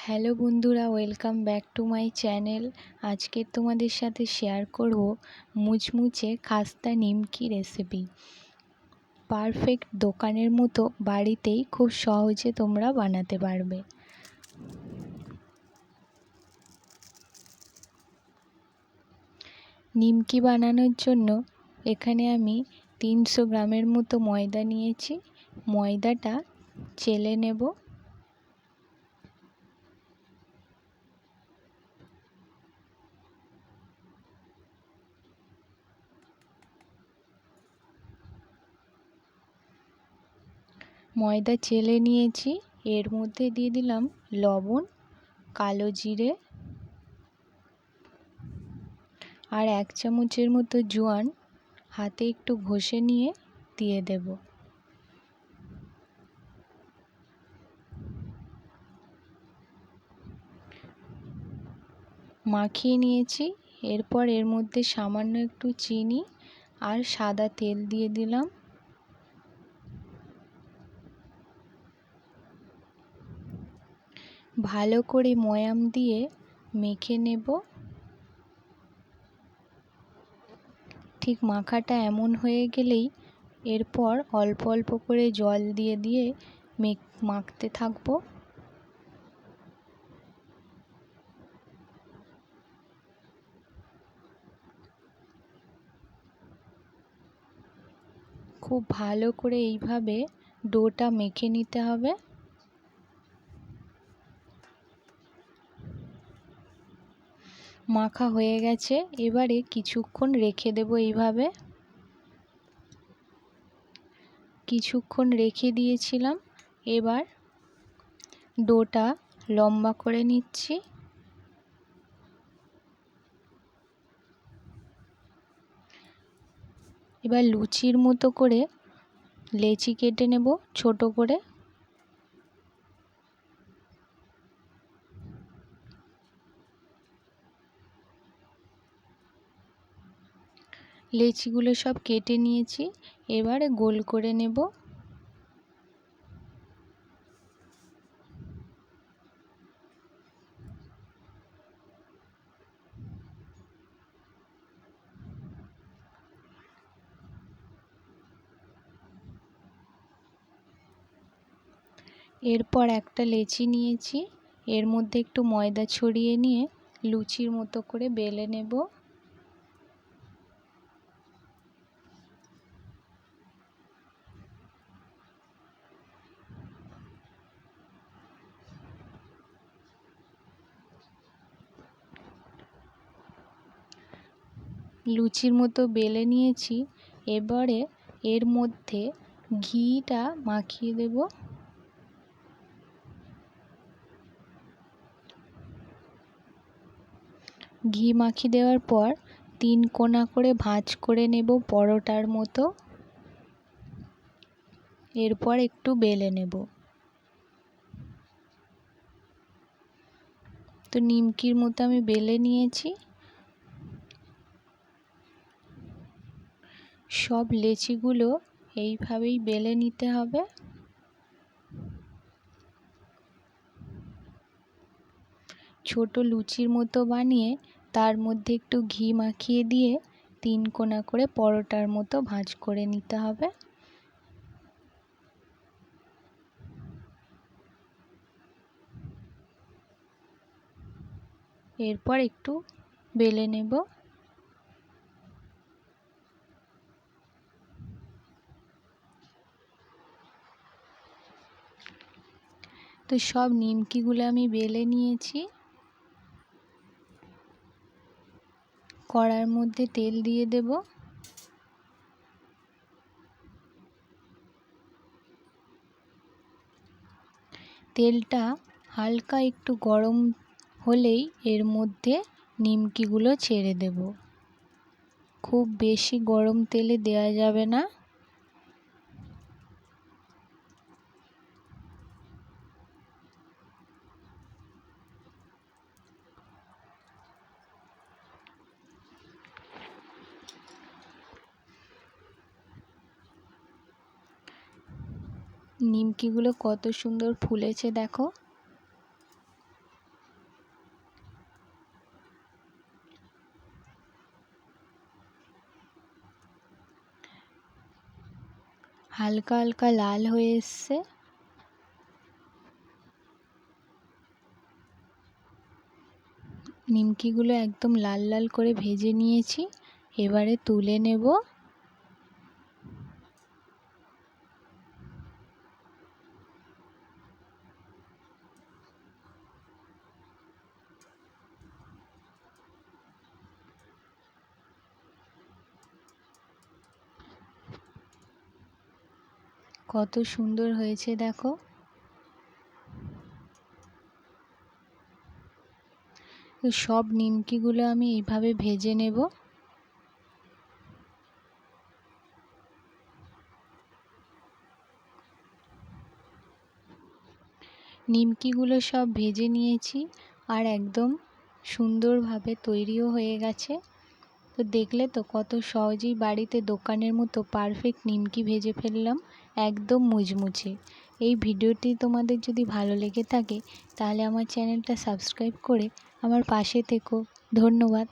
Hello বন্ধুরা, welcome back to my channel. আজকে তোমাদের সাথে শেয়ার করব মুচমুচে খাস্তা নিমকি রেসিপি। পারফেক্ট দোকানের মতো বাড়িতেই খুব সহজে তোমরা বানাতে পারবে। নিমকি বানানোর জন্য এখানে আমি 300 গ্রামের মতো ময়দা নিয়েছি। ময়দাটা চেলে নেব। ময়দা চেলে নিয়েছি, এর মধ্যে দিয়ে দিলাম লবণ, কালো জিরে আর 1 চামচের মতো জোয়ান হাতে একটু ঘষে নিয়ে দিয়ে দেব। মাখিয়ে নিয়েছি। এরপর এর মধ্যে সামান্য একটু চিনি আর সাদা তেল দিয়ে দিলাম। ভালো করে ময়াম দিয়ে মেখে নেব। ঠিক মাখাটা এমন হয়ে গেলেই এরপর অল্প অল্প করে জল দিয়ে দিয়ে মাখতে থাকবো। খুব ভালো করে এইভাবে ডোটা মেখে নিতে হবে। মাখা হয়ে গেছে, এবারে কিছুক্ষণ রেখে দেব। এইভাবে কিছুক্ষণ রেখে দিয়েছিলাম। এবার ডোটা লম্বা করে নিচ্ছি। এবার লুচির মতো করে লেচি কেটে নেব ছোট করে। লেচিগুলো সব কেটে নিয়েছি, এবারে গোল করে নেব। এরপর একটা লেচি নিয়েছি, এর মধ্যে একটু ময়দা ছড়িয়ে নিয়ে লুচির মতো করে বেলে নেব। লুচির মতো বেলে নিয়েছি, এবারে এর মধ্যে ঘিটা মাখিয়ে দেব। ঘি মাখিয়ে দেওয়ার পর 3 কোনা করে ভাঁজ করে নেব পরোটার মতো। এরপর একটু বেলে নেব। তো নিমকির মতো আমি বেলে নিয়েছি। সব লেচিগুলো এইভাবেই বেলে নিতে হবে। ছোট লুচির মতো বানিয়ে তার মধ্যে একটু ঘি মাখিয়ে দিয়ে 3 কোনা করে পরোটার মতো ভাঁজ করে নিতে হবে। এরপর একটু বেলে নেব। তো সব নিমকিগুলো আমি বেলে নিয়েছি। কড়ার মধ্যে তেল দিয়ে দেব। তেলটা হালকা একটু গরম হলেই এর মধ্যে নিমকিগুলো ছেড়ে দেব। খুব বেশি গরম তেলে দেওয়া যাবে না। নিমকিগুলো কত সুন্দর ফুলেছে দেখো। হালকা হালকা লাল হয়ে এসছে। নিমকিগুলো একদম লাল লাল করে ভেজে নিয়েছি, এবারে তুলে নেব। কত সুন্দর হয়েছে দেখো। সব নিমকিগুলো আমি এইভাবে ভেজে নেব। নিমকিগুলো সব ভেজে নিয়েছি আর একদম সুন্দরভাবে তৈরিও হয়ে গেছে। তো দেখলে তো কত সহজেই বাড়িতে দোকানের মতো পারফেক্ট নিমকি ভেজে ফেললাম, একদম মুচমুচে। এই ভিডিওটি তোমাদের যদি ভালো লেগে থাকে তাহলে আমার চ্যানেলটা সাবস্ক্রাইব করে আমার পাশে থেকো। ধন্যবাদ।